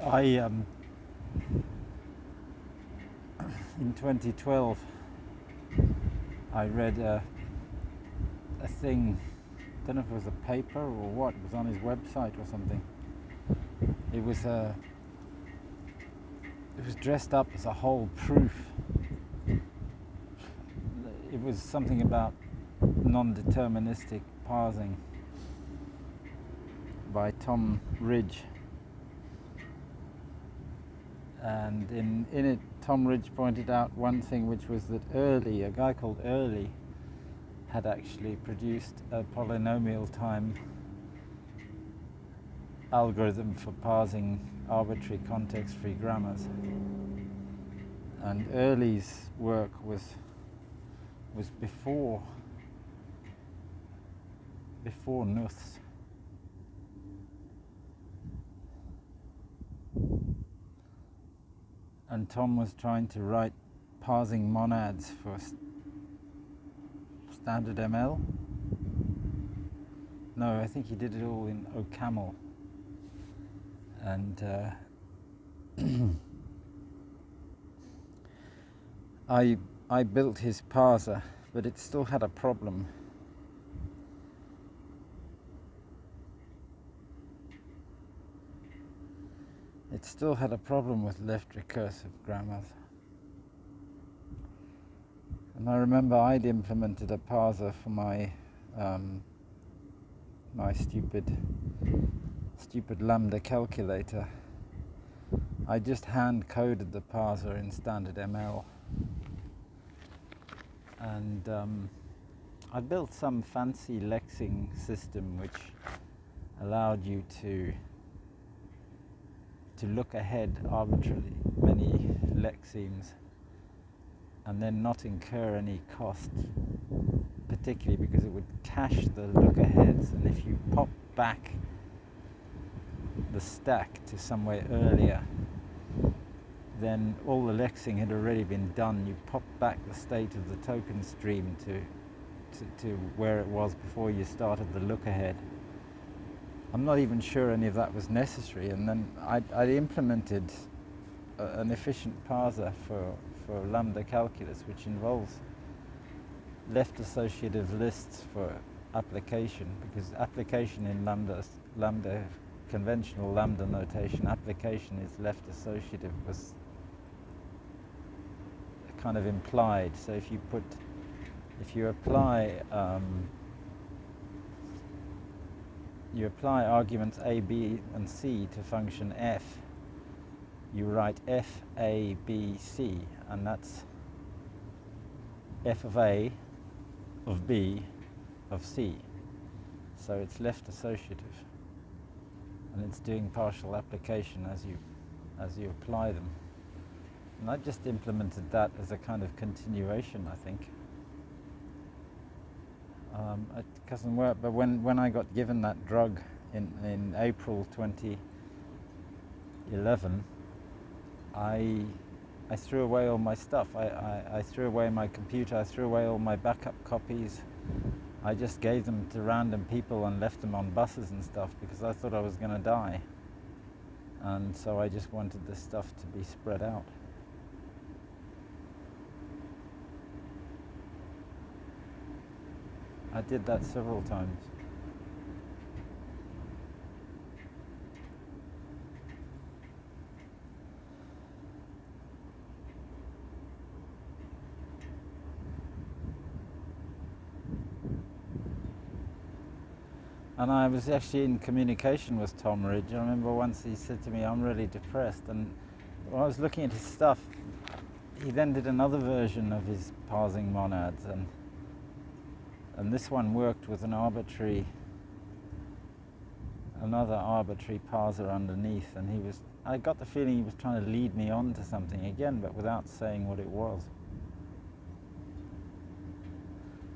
I in 2012 I read a thing, I don't know if it was a paper or what, it was on his website or something. It was dressed up as a whole proof. It was something about non-deterministic parsing by Tom Ridge. And in it, Tom Ridge pointed out one thing, which was that a guy called Early, had actually produced a polynomial time algorithm for parsing arbitrary context-free grammars. And Early's work was before Nuth's. And Tom was trying to write parsing monads for standard ML. No, I think he did it all in OCaml. And I built his parser, but it still had a problem. It still had a problem with left recursive grammars. And I remember I'd implemented a parser for my my stupid lambda calculator. I just hand coded the parser in standard ML. And I built some fancy lexing system which allowed you to look ahead arbitrarily many lexemes and then not incur any cost, particularly because it would cache the look aheads, and if you pop back the stack to somewhere earlier, then all the lexing had already been done. You pop back the state of the token stream to where it was before you started the look ahead. I'm not even sure any of that was necessary, and then I implemented an efficient parser for lambda calculus, which involves left associative lists for application, because application in lambda conventional lambda notation, application is left associative with kind of implied. So if you apply arguments a, b, and c to function f, you write f, a, b, c, and that's f of a, of b, of c. So it's left associative, and it's doing partial application as you apply them. And I just implemented that as a kind of continuation, I think. It doesn't work, but when I got given that drug in April 2011, I threw away all my stuff. I threw away my computer, I threw away all my backup copies. I just gave them to random people and left them on buses and stuff because I thought I was going to die. And so I just wanted this stuff to be spread out. I did that several times. And I was actually in communication with Tom Ridge. I remember once he said to me, "I'm really depressed." And when I was looking at his stuff, he then did another version of his parsing monads, and this one worked with another arbitrary parser underneath, and I got the feeling he was trying to lead me on to something again, but without saying what it was.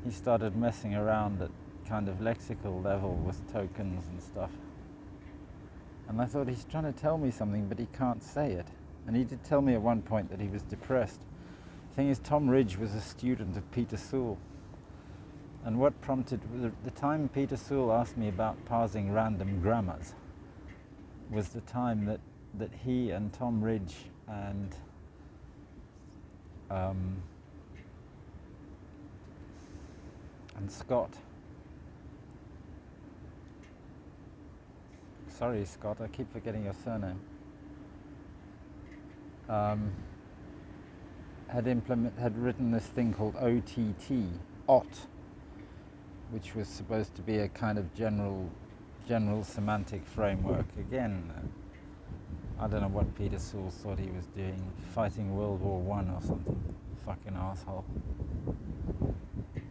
He started messing around at kind of lexical level with tokens and stuff. And I thought, he's trying to tell me something, but he can't say it. And he did tell me at one point that he was depressed. The thing is, Tom Ridge was a student of Peter Sewell. And what prompted, the time Peter Sewell asked me about parsing random grammars was the time that that he and Tom Ridge and Scott. Sorry, Scott, I keep forgetting your surname. Had written this thing called OTT, which was supposed to be a kind of general semantic framework. Again, I don't know what Peter Sewell thought he was doing, fighting World War I or something. Fucking asshole.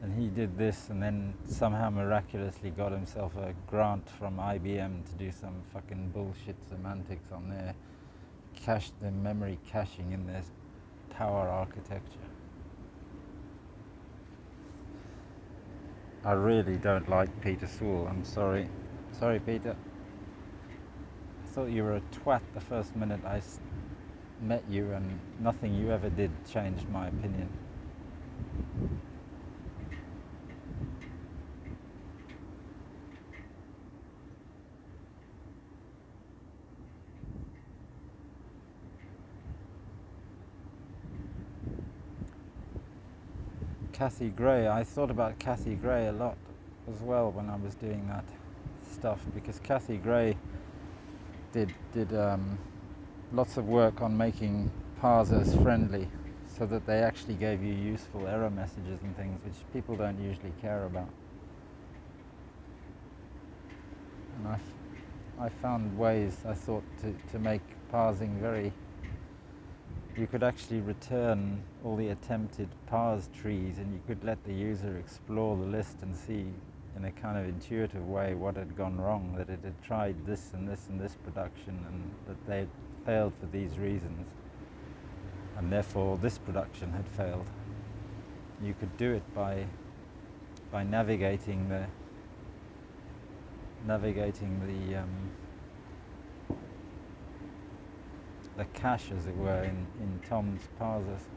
And he did this and then somehow miraculously got himself a grant from IBM to do some fucking bullshit semantics on their memory caching in their tower architecture. I really don't like Peter Sewell, I'm sorry. Sorry, Peter. I thought you were a twat the first minute I met you, and nothing you ever did changed my opinion. Cathy Gray, I thought about Cathy Gray a lot as well when I was doing that stuff, because Cathy Gray did lots of work on making parsers friendly so that they actually gave you useful error messages and things which people don't usually care about. And I found ways, I thought, to make parsing very... You could actually return all the attempted parse trees, and you could let the user explore the list and see in a kind of intuitive way what had gone wrong, that it had tried this and this and this production, and that they had failed for these reasons, and therefore this production had failed. You could do it by navigating the cache, as it were, in Tom's parsers.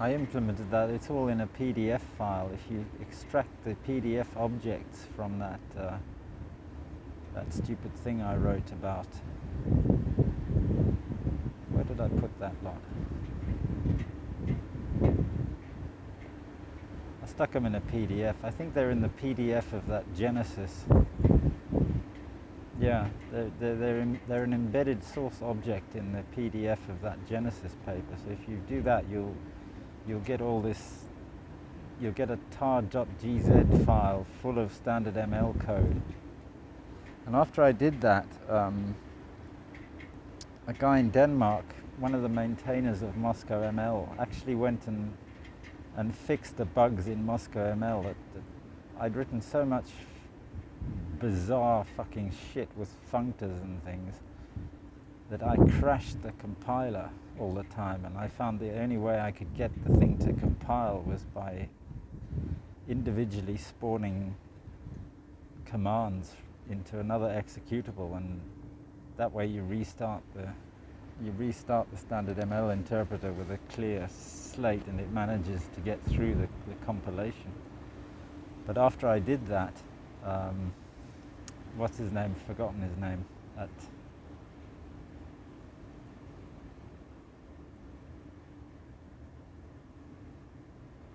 I implemented that. It's all in a PDF file. If you extract the PDF objects from that stupid thing I wrote about, where did I put that lot? I stuck them in a PDF. I think they're in the PDF of that Genesis. Yeah, they're an embedded source object in the PDF of that Genesis paper. So if you do that, you'll get all this. You'll get a tar.gz file full of standard ML code. And after I did that, a guy in Denmark, one of the maintainers of Moscow ML, actually went and fixed the bugs in Moscow ML. That I'd written so much bizarre fucking shit with functors and things that I crashed the compiler all the time, and I found the only way I could get the thing to compile was by individually spawning commands into another executable, and that way you restart the standard ML interpreter with a clear slate, and it manages to get through the compilation. But after I did that, what's his name? Forgotten his name.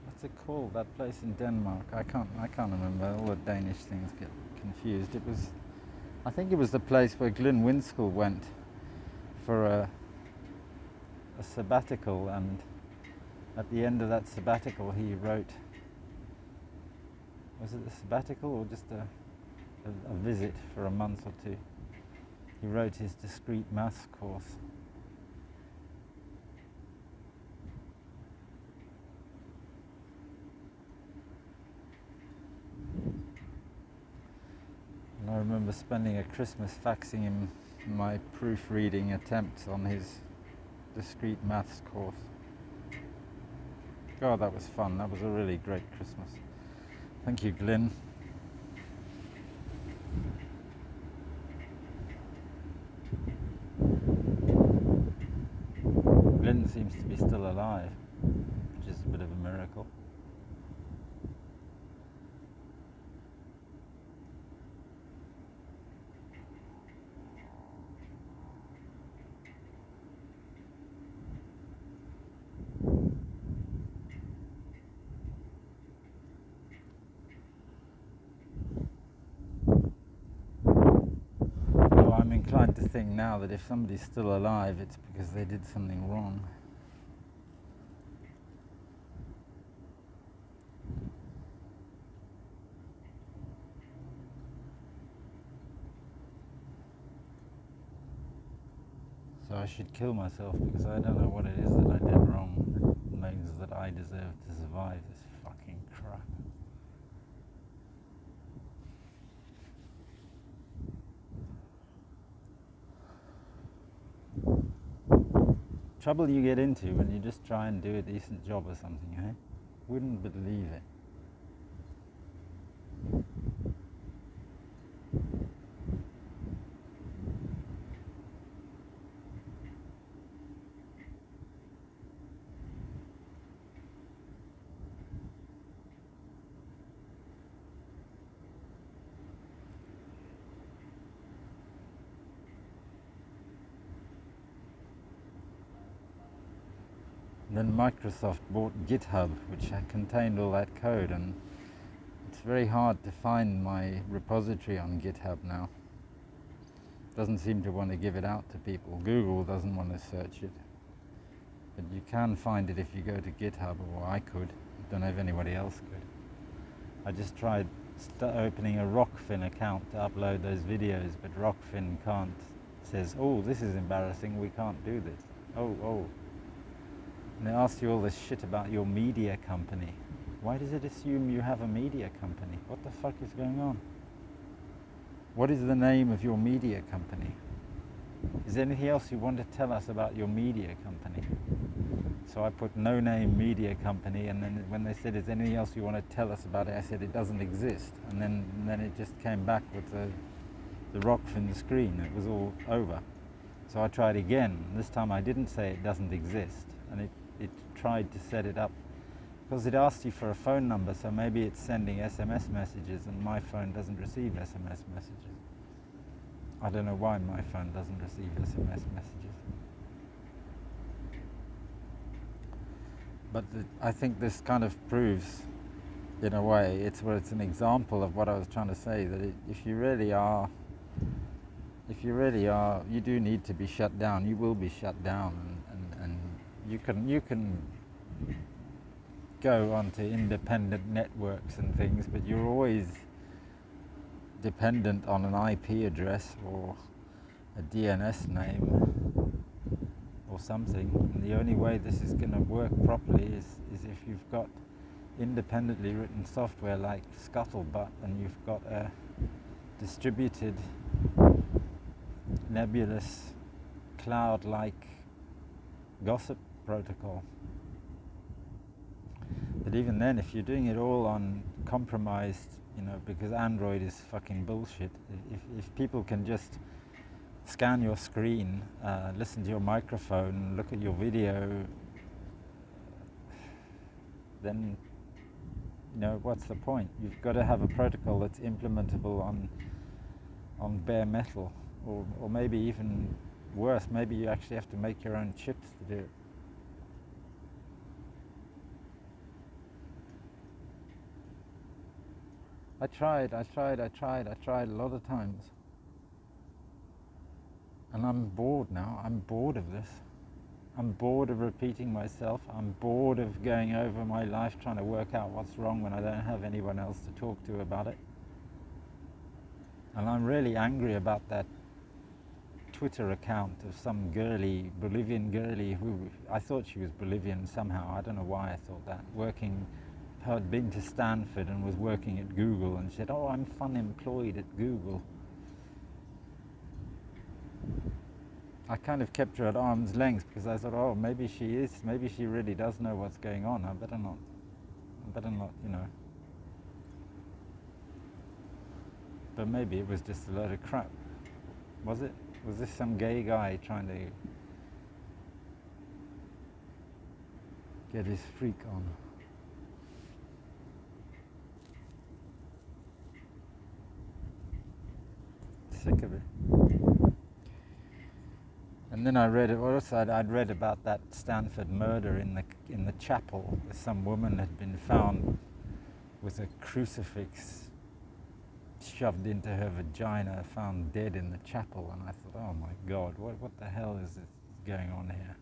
What's it called? That place in Denmark? I can't remember. All the Danish things get confused. I think it was the place where Glyn Winskell went for a sabbatical, and at the end of that sabbatical he wrote. Was it a sabbatical or just a visit for a month or two? He wrote his discrete maths course. And I remember spending a Christmas faxing him my proofreading attempts on his discrete maths course. God, that was fun. That was a really great Christmas. Thank you, Glyn. Glyn seems to be still alive, which is a bit of a miracle. think now that if somebody's still alive, it's because they did something wrong. So I should kill myself because I don't know what it is that I did wrong that means that I deserve to survive this fucking crap. Trouble you get into when you just try and do a decent job or something, eh? Wouldn't believe it. Then Microsoft bought GitHub, which contained all that code, and it's very hard to find my repository on GitHub now. Doesn't seem to want to give it out to people. Google doesn't want to search it. But you can find it if you go to GitHub, or I could. I don't know if anybody else could. I just tried opening a Rockfin account to upload those videos, but Rockfin can't. Says, oh, this is embarrassing, we can't do this. Oh. And they ask you all this shit about your media company. Why does it assume you have a media company? What the fuck is going on? What is the name of your media company? Is there anything else you want to tell us about your media company? So I put no name media company, and then when they said, is there anything else you want to tell us about it, I said it doesn't exist. And then it just came back with the Rockfin screen. It was all over. So I tried again. This time I didn't say it doesn't exist, and it tried to set it up because it asked you for a phone number, so maybe it's sending SMS messages and my phone doesn't receive SMS messages. I don't know why my phone doesn't receive SMS messages. But I think this kind of proves, in a way, it's an example of what I was trying to say, that if you really are, you do need to be shut down. You will be shut down, and you can go onto independent networks and things, but you're always dependent on an IP address or a DNS name or something. And the only way this is going to work properly is if you've got independently written software like Scuttlebutt, and you've got a distributed, nebulous, cloud-like gossip protocol. But even then, if you're doing it all on compromised, because Android is fucking bullshit, if people can just scan your screen, listen to your microphone, look at your video, then, what's the point? You've got to have a protocol that's implementable on bare metal, or maybe even worse, maybe you actually have to make your own chips to do it. I tried a lot of times. And I'm bored now. I'm bored of this. I'm bored of repeating myself. I'm bored of going over my life trying to work out what's wrong when I don't have anyone else to talk to about it. And I'm really angry about that Twitter account of some Bolivian girlie who I thought she was Bolivian somehow. I don't know why I thought that. Had been to Stanford and was working at Google, and said, oh, I'm unemployed at Google. I kind of kept her at arm's length because I thought, oh, maybe she really does know what's going on. I better not, But maybe it was just a load of crap. Was it? Was this some gay guy trying to get his freak on? Sick of it. And then I read I'd read about that Stanford murder in the chapel. Some woman had been found with a crucifix shoved into her vagina, found dead in the chapel, and I thought, oh my God, what the hell is going on here?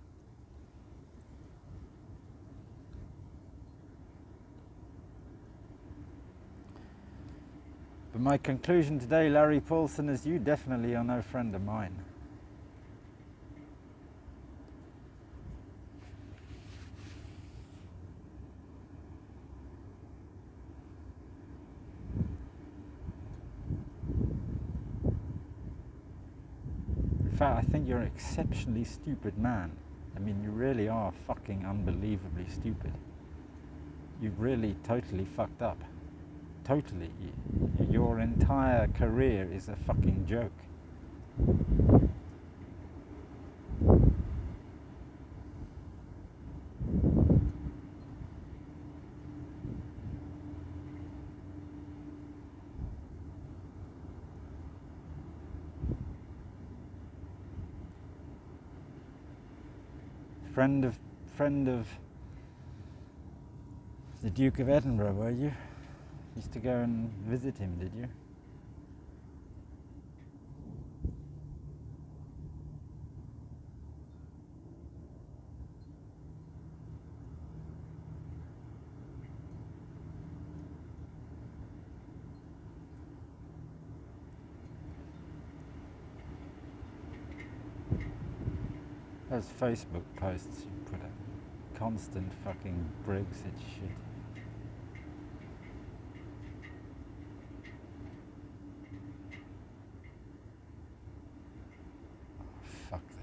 But my conclusion today, Larry Paulson, is you definitely are no friend of mine. In fact, I think you're an exceptionally stupid man. I mean, you really are fucking unbelievably stupid. You've really totally fucked up. Totally. Your entire career is a fucking joke. Friend of the Duke of Edinburgh, were you? Used to go and visit him, did you? Those Facebook posts you put up, constant fucking Brexit shit. Fuck that.